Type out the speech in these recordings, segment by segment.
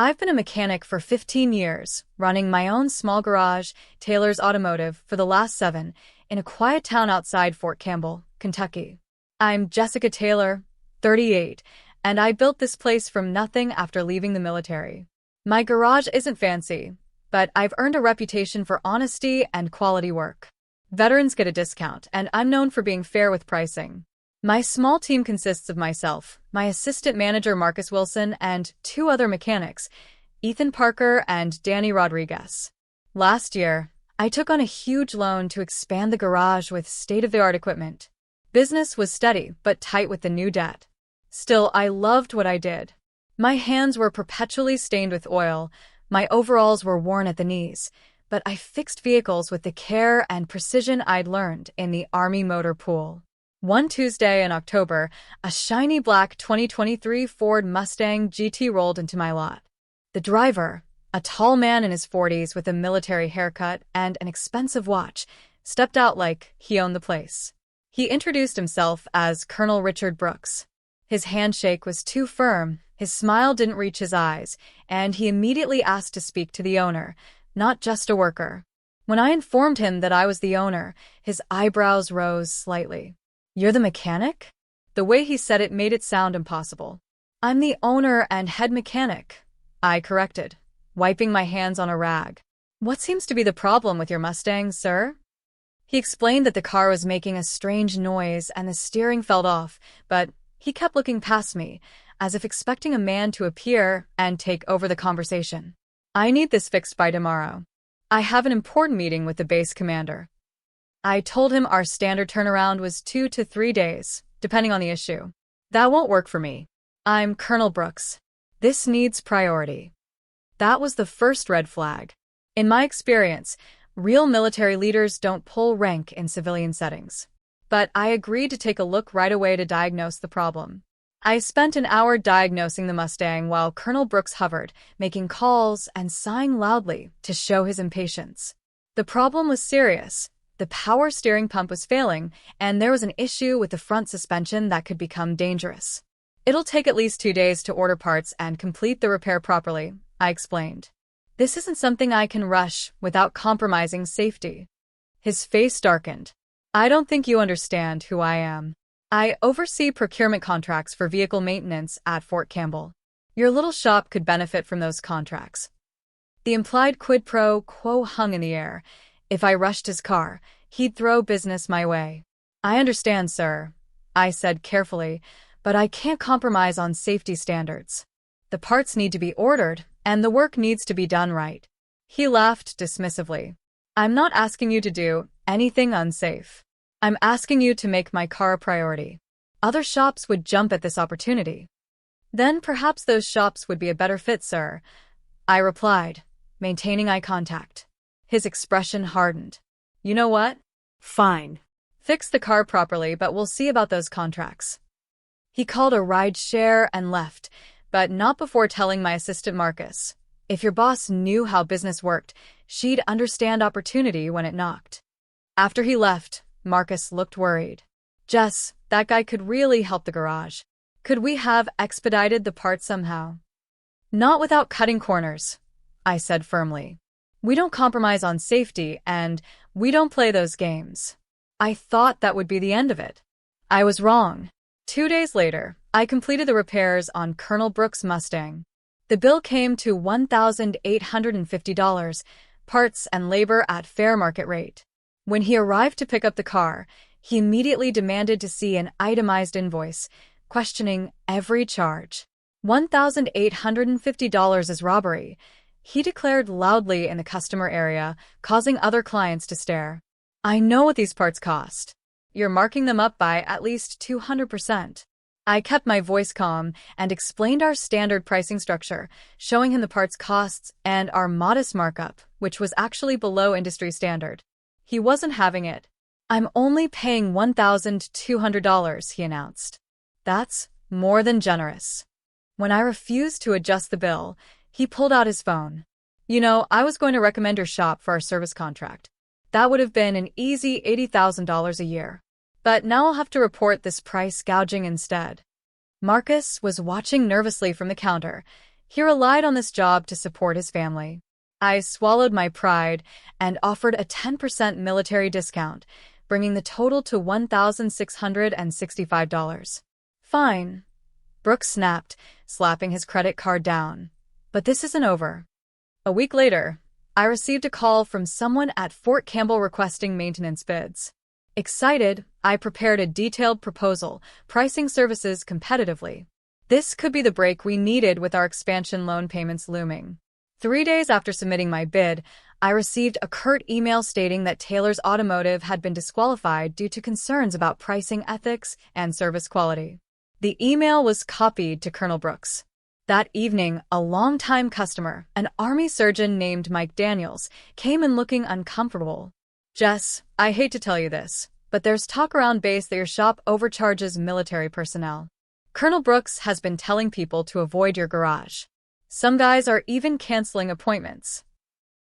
I've been a mechanic for 15 years, running my own small garage, Taylor's Automotive, for the last 7, in a quiet town outside Fort Campbell, Kentucky. I'm Jessica Taylor, 38, and I built this place from nothing after leaving the military. My garage isn't fancy, but I've earned a reputation for honesty and quality work. Veterans get a discount, and I'm known for being fair with pricing. My small team consists of myself, my assistant manager Marcus Wilson, and 2 other mechanics, Ethan Parker and Danny Rodriguez. Last year, I took on a huge loan to expand the garage with state-of-the-art equipment. Business was steady, but tight with the new debt. Still, I loved what I did. My hands were perpetually stained with oil, my overalls were worn at the knees, but I fixed vehicles with the care and precision I'd learned in the Army motor pool. One Tuesday in October, a shiny black 2023 Ford Mustang GT rolled into my lot. The driver, a tall man in his 40s with a military haircut and an expensive watch, stepped out like he owned the place. He introduced himself as Colonel Richard Brooks. His handshake was too firm, his smile didn't reach his eyes, and he immediately asked to speak to the owner, not just a worker. When I informed him that I was the owner, his eyebrows rose slightly. "You're the mechanic?" The way he said it made it sound impossible. "I'm the owner and head mechanic," I corrected, wiping my hands on a rag. "What seems to be the problem with your Mustang, sir?" He explained that the car was making a strange noise and the steering fell off, but he kept looking past me, as if expecting a man to appear and take over the conversation. "I need this fixed by tomorrow. I have an important meeting with the base commander." I told him our standard turnaround was 2 to 3 days, depending on the issue. "That won't work for me. I'm Colonel Brooks. This needs priority." That was the first red flag. In my experience, real military leaders don't pull rank in civilian settings. But I agreed to take a look right away to diagnose the problem. I spent an hour diagnosing the Mustang while Colonel Brooks hovered, making calls and sighing loudly to show his impatience. The problem was serious. The power steering pump was failing, and there was an issue with the front suspension that could become dangerous. "It'll take at least 2 days to order parts and complete the repair properly," I explained. "This isn't something I can rush without compromising safety." His face darkened. "I don't think you understand who I am. I oversee procurement contracts for vehicle maintenance at Fort Campbell. Your little shop could benefit from those contracts." The implied quid pro quo hung in the air. If I rushed his car, he'd throw business my way. "I understand, sir," I said carefully, "but I can't compromise on safety standards. The parts need to be ordered, and the work needs to be done right." He laughed dismissively. "I'm not asking you to do anything unsafe. I'm asking you to make my car a priority. Other shops would jump at this opportunity." "Then perhaps those shops would be a better fit, sir," I replied, maintaining eye contact. His expression hardened. "You know what? Fine. Fix the car properly, but we'll see about those contracts." He called a ride share and left, but not before telling my assistant Marcus, "If your boss knew how business worked, she'd understand opportunity when it knocked." After he left, Marcus looked worried. "Jess, that guy could really help the garage. Could we have expedited the part somehow?" "Not without cutting corners," I said firmly. "We don't compromise on safety, and we don't play those games." I thought that would be the end of it. I was wrong. 2 days later, I completed the repairs on Colonel Brooks' Mustang. The bill came to $1,850, parts and labor at fair market rate. When he arrived to pick up the car, he immediately demanded to see an itemized invoice, questioning every charge. $1,850 is robbery, he declared loudly in the customer area, causing other clients to stare. "I know what these parts cost. You're marking them up by at least 200%. I kept my voice calm and explained our standard pricing structure, showing him the parts costs and our modest markup, which was actually below industry standard. He wasn't having it. "I'm only paying $1,200, he announced. "That's more than generous." When I refused to adjust the bill, he pulled out his phone. "You know, I was going to recommend your shop for our service contract. That would have been an easy $80,000 a year. But now I'll have to report this price gouging instead." Marcus was watching nervously from the counter. He relied on this job to support his family. I swallowed my pride and offered a 10% military discount, bringing the total to $1,665. Fine, Brooks snapped, slapping his credit card down. But this isn't over. A week later, I received a call from someone at Fort Campbell requesting maintenance bids. Excited, I prepared a detailed proposal, pricing services competitively. This could be the break we needed with our expansion loan payments looming. 3 days after submitting my bid, I received a curt email stating that Taylor's Automotive had been disqualified due to concerns about pricing ethics and service quality. The email was copied to Colonel Brooks. That evening, a longtime customer, an Army surgeon named Mike Daniels, came in looking uncomfortable. "Jess, I hate to tell you this, but there's talk around base that your shop overcharges military personnel. Colonel Brooks has been telling people to avoid your garage. Some guys are even canceling appointments."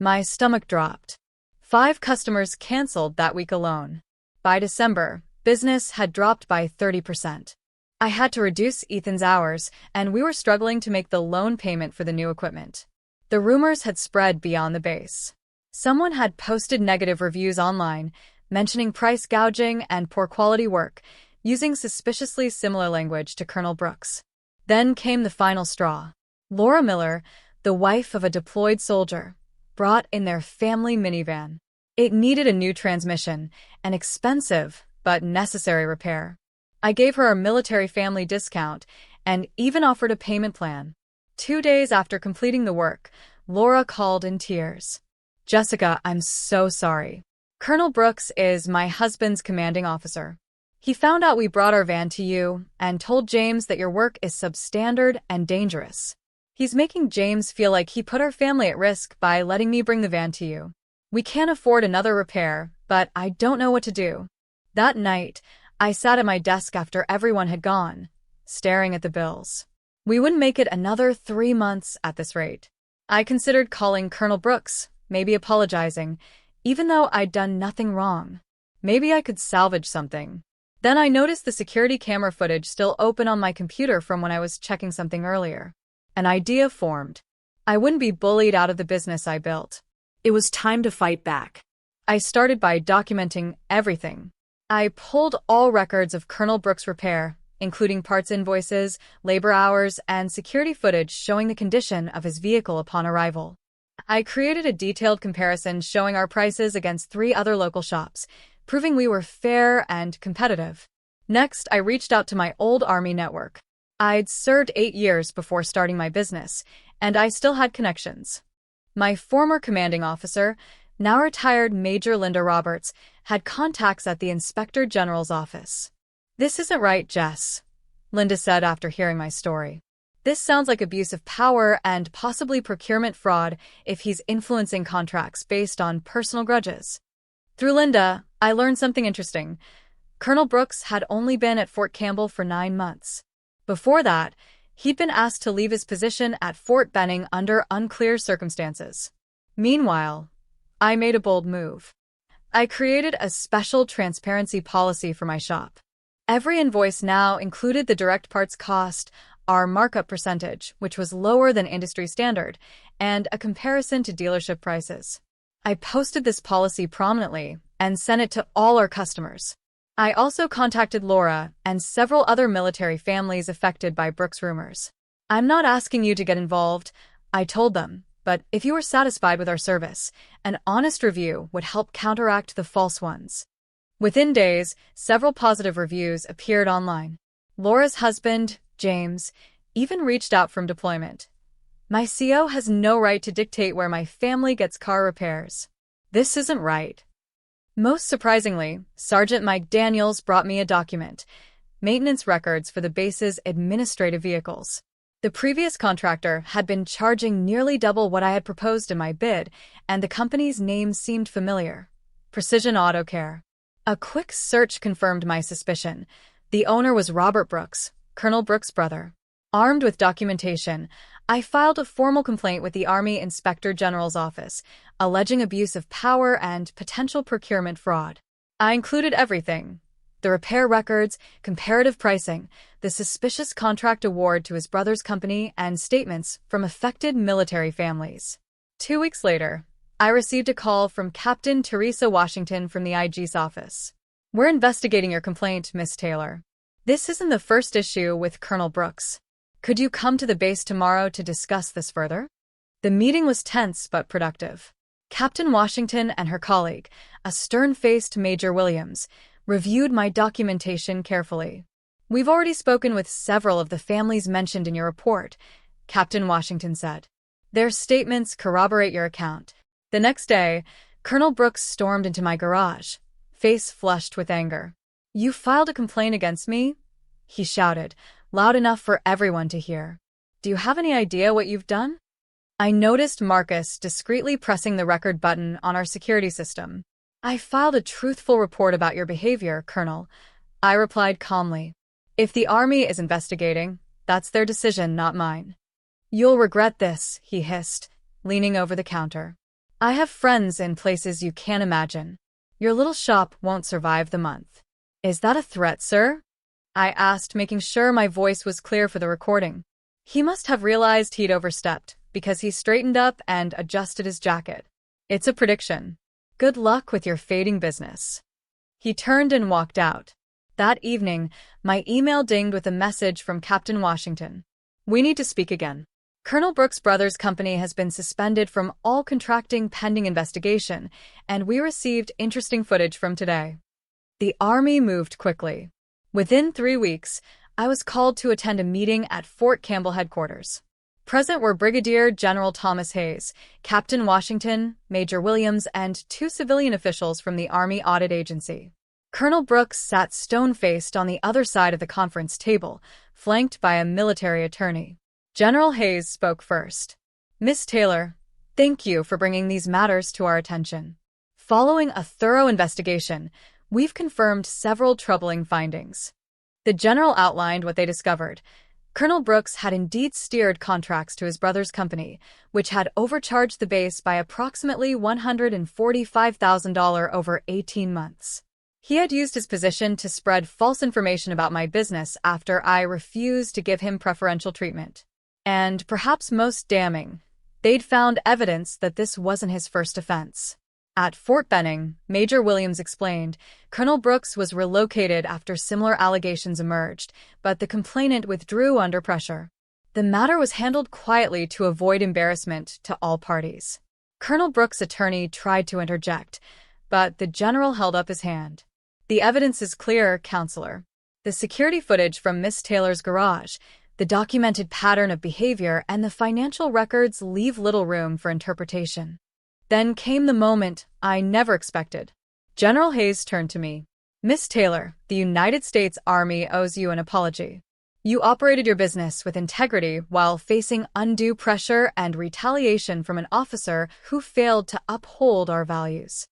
My stomach dropped. 5 customers canceled that week alone. By December, business had dropped by 30%. I had to reduce Ethan's hours, and we were struggling to make the loan payment for the new equipment. The rumors had spread beyond the base. Someone had posted negative reviews online, mentioning price gouging and poor quality work, using suspiciously similar language to Colonel Brooks. Then came the final straw. Laura Miller, the wife of a deployed soldier, brought in their family minivan. It needed a new transmission, an expensive but necessary repair. I gave her a military family discount and even offered a payment plan. 2 days after completing the work, Laura called in tears. "Jessica, I'm so sorry. Colonel Brooks is my husband's commanding officer. He found out we brought our van to you and told James that your work is substandard and dangerous. He's making James feel like he put our family at risk by letting me bring the van to you. We can't afford another repair, but I don't know what to do." That night, I sat at my desk after everyone had gone, staring at the bills. We wouldn't make it another 3 months at this rate. I considered calling Colonel Brooks, maybe apologizing, even though I'd done nothing wrong. Maybe I could salvage something. Then I noticed the security camera footage still open on my computer from when I was checking something earlier. An idea formed. I wouldn't be bullied out of the business I built. It was time to fight back. I started by documenting everything. I pulled all records of Colonel Brooks' repair, including parts invoices, labor hours, and security footage showing the condition of his vehicle upon arrival. I created a detailed comparison showing our prices against 3 other local shops, proving we were fair and competitive. Next, I reached out to my old Army network. I'd served 8 years before starting my business, and I still had connections. My former commanding officer, now retired Major Linda Roberts, had contacts at the Inspector General's office. "This isn't right, Jess," Linda said after hearing my story. "This sounds like abuse of power and possibly procurement fraud if he's influencing contracts based on personal grudges." Through Linda, I learned something interesting. Colonel Brooks had only been at Fort Campbell for 9 months. Before that, he'd been asked to leave his position at Fort Benning under unclear circumstances. Meanwhile, I made a bold move. I created a special transparency policy for my shop. Every invoice now included the direct parts cost, our markup percentage, which was lower than industry standard, and a comparison to dealership prices. I posted this policy prominently and sent it to all our customers. I also contacted Laura and several other military families affected by Brooks rumors. "I'm not asking you to get involved," I told them, "but if you are satisfied with our service, an honest review would help counteract the false ones." Within days, several positive reviews appeared online. Laura's husband, James, even reached out from deployment. "My CO has no right to dictate where my family gets car repairs. This isn't right." Most surprisingly, Sergeant Mike Daniels brought me a document, maintenance records for the base's administrative vehicles. The previous contractor had been charging nearly double what I had proposed in my bid, and the company's name seemed familiar. Precision Auto Care. A quick search confirmed my suspicion. The owner was Robert Brooks, Colonel Brooks' brother. Armed with documentation, I filed a formal complaint with the Army Inspector General's office, alleging abuse of power and potential procurement fraud. I included everything: The repair records, comparative pricing, the suspicious contract award to his brother's company, and statements from affected military families. 2 weeks later, I received a call from Captain Teresa Washington from the IG's office. "We're investigating your complaint, Miss Taylor. This isn't the first issue with Colonel Brooks. Could you come to the base tomorrow to discuss this further?" The meeting was tense but productive. Captain Washington and her colleague, a stern-faced Major Williams, reviewed my documentation carefully. "We've already spoken with several of the families mentioned in your report," Captain Washington said. "Their statements corroborate your account." The next day, Colonel Brooks stormed into my garage, face flushed with anger. "You filed a complaint against me?" he shouted, loud enough for everyone to hear. "Do you have any idea what you've done?" I noticed Marcus discreetly pressing the record button on our security system. "I filed a truthful report about your behavior, Colonel," I replied calmly. "If the Army is investigating, that's their decision, not mine." "You'll regret this," he hissed, leaning over the counter. "I have friends in places you can't imagine. Your little shop won't survive the month." "Is that a threat, sir?" I asked, making sure my voice was clear for the recording. He must have realized he'd overstepped, because he straightened up and adjusted his jacket. "It's a prediction. Good luck with your fading business." He turned and walked out. That evening, my email dinged with a message from Captain Washington. "We need to speak again. Colonel Brooks' brother's company has been suspended from all contracting pending investigation, and we received interesting footage from today." The Army moved quickly. Within 3 weeks, I was called to attend a meeting at Fort Campbell headquarters. Present were Brigadier General Thomas Hayes, Captain Washington, Major Williams, and 2 civilian officials from the Army Audit Agency. Colonel Brooks sat stone-faced on the other side of the conference table, flanked by a military attorney. General Hayes spoke first. "Miss Taylor, thank you for bringing these matters to our attention. Following a thorough investigation, we've confirmed several troubling findings." The general outlined what they discovered. Colonel Brooks had indeed steered contracts to his brother's company, which had overcharged the base by approximately $145,000 over 18 months. He had used his position to spread false information about my business after I refused to give him preferential treatment. And, perhaps most damning, they'd found evidence that this wasn't his first offense. At Fort Benning, Major Williams explained, Colonel Brooks was relocated after similar allegations emerged, but the complainant withdrew under pressure. The matter was handled quietly to avoid embarrassment to all parties. Colonel Brooks' attorney tried to interject, but the general held up his hand. "The evidence is clear, Counselor. The security footage from Miss Taylor's garage, the documented pattern of behavior, and the financial records leave little room for interpretation." Then came the moment I never expected. General Hayes turned to me. "Miss Taylor, the United States Army owes you an apology. You operated your business with integrity while facing undue pressure and retaliation from an officer who failed to uphold our values."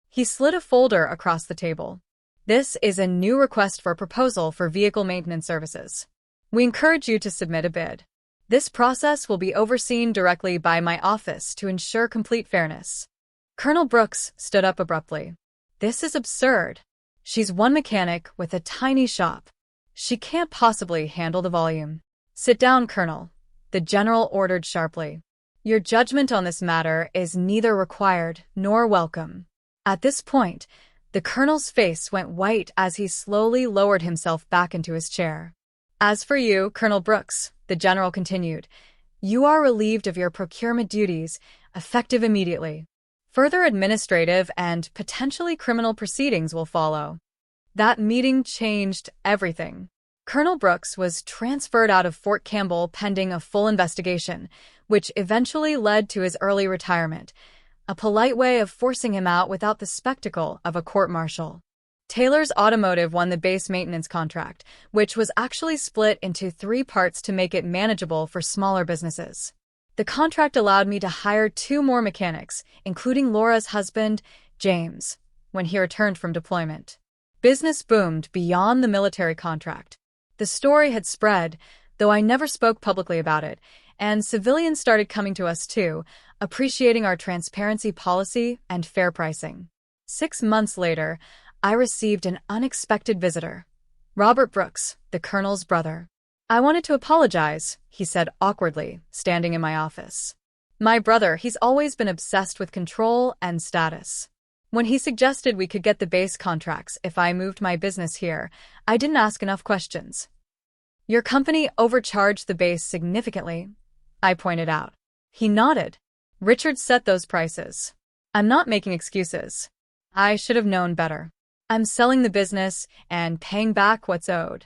He slid a folder across the table. "This is a new request for a proposal for vehicle maintenance services. We encourage you to submit a bid. This process will be overseen directly by my office to ensure complete fairness." Colonel Brooks stood up abruptly. "This is absurd. She's one mechanic with a tiny shop. She can't possibly handle the volume." "Sit down, Colonel," the general ordered sharply. "Your judgment on this matter is neither required nor welcome." At this point, the colonel's face went white as he slowly lowered himself back into his chair. "As for you, Colonel Brooks," the general continued, "you are relieved of your procurement duties, effective immediately. Further administrative and potentially criminal proceedings will follow." That meeting changed everything. Colonel Brooks was transferred out of Fort Campbell pending a full investigation, which eventually led to his early retirement, a polite way of forcing him out without the spectacle of a court-martial. Taylor's Automotive won the base maintenance contract, which was actually split into 3 parts to make it manageable for smaller businesses. The contract allowed me to hire 2 more mechanics, including Laura's husband, James, when he returned from deployment. Business boomed beyond the military contract. The story had spread, though I never spoke publicly about it, and civilians started coming to us too, appreciating our transparency policy and fair pricing. 6 months later, I received an unexpected visitor. Robert Brooks, the Colonel's brother. I wanted to apologize, he said awkwardly, standing in my office. My brother, he's always been obsessed with control and status. When he suggested we could get the base contracts if I moved my business here, I didn't ask enough questions. Your company overcharged the base significantly, I pointed out. He nodded. Richard set those prices. I'm not making excuses. I should have known better. I'm selling the business and paying back what's owed.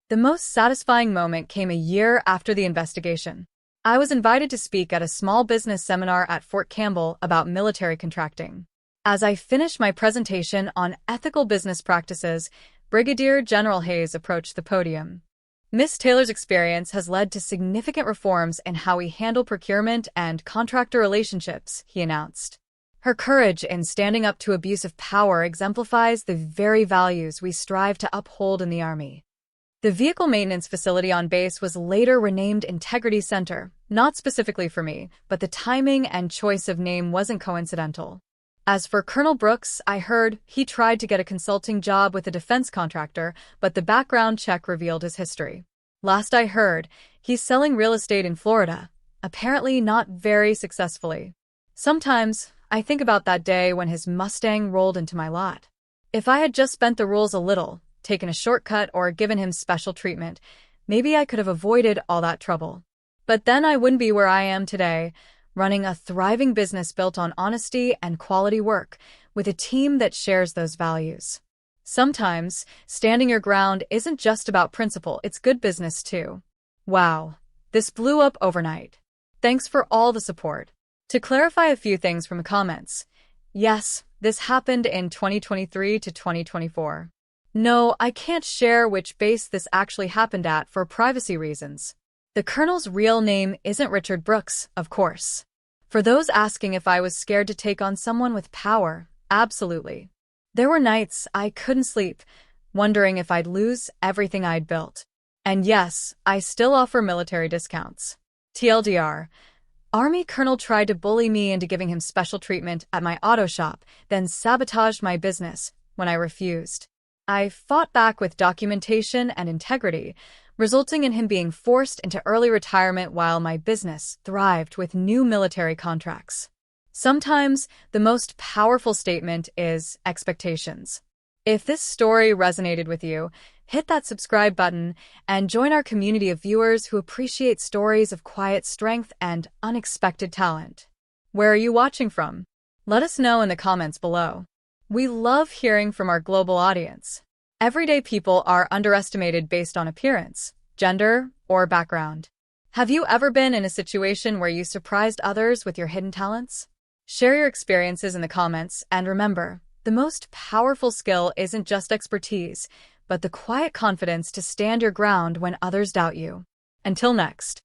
The most satisfying moment came a year after the investigation. I was invited to speak at a small business seminar at Fort Campbell about military contracting. As I finished my presentation on ethical business practices, Brigadier General Hayes approached the podium. Miss Taylor's experience has led to significant reforms in how we handle procurement and contractor relationships, he announced. Her courage in standing up to abuse of power exemplifies the very values we strive to uphold in the Army. The vehicle maintenance facility on base was later renamed Integrity Center, not specifically for me, but the timing and choice of name wasn't coincidental. As for Colonel Brooks, I heard he tried to get a consulting job with a defense contractor, but the background check revealed his history. Last I heard, he's selling real estate in Florida, apparently not very successfully. Sometimes, I think about that day when his Mustang rolled into my lot. If I had just bent the rules a little, taken a shortcut, or given him special treatment, maybe I could have avoided all that trouble. But then I wouldn't be where I am today, running a thriving business built on honesty and quality work, with a team that shares those values. Sometimes, standing your ground isn't just about principle, it's good business too. Wow, this blew up overnight. Thanks for all the support. To clarify a few things from the comments. Yes, this happened in 2023 to 2024. No, I can't share which base this actually happened at for privacy reasons. The Colonel's real name isn't Richard Brooks, of course. For those asking if I was scared to take on someone with power, absolutely. There were nights I couldn't sleep, wondering if I'd lose everything I'd built. And yes, I still offer military discounts. TLDR, Army Colonel tried to bully me into giving him special treatment at my auto shop, then sabotaged my business when I refused. I fought back with documentation and integrity, resulting in him being forced into early retirement while my business thrived with new military contracts. Sometimes, the most powerful statement is expectations. If this story resonated with you, hit that subscribe button and join our community of viewers who appreciate stories of quiet strength and unexpected talent. Where are you watching from? Let us know in the comments below. We love hearing from our global audience. Everyday people are underestimated based on appearance, gender, or background. Have you ever been in a situation where you surprised others with your hidden talents? Share your experiences in the comments, and remember, the most powerful skill isn't just expertise, but the quiet confidence to stand your ground when others doubt you. Until next.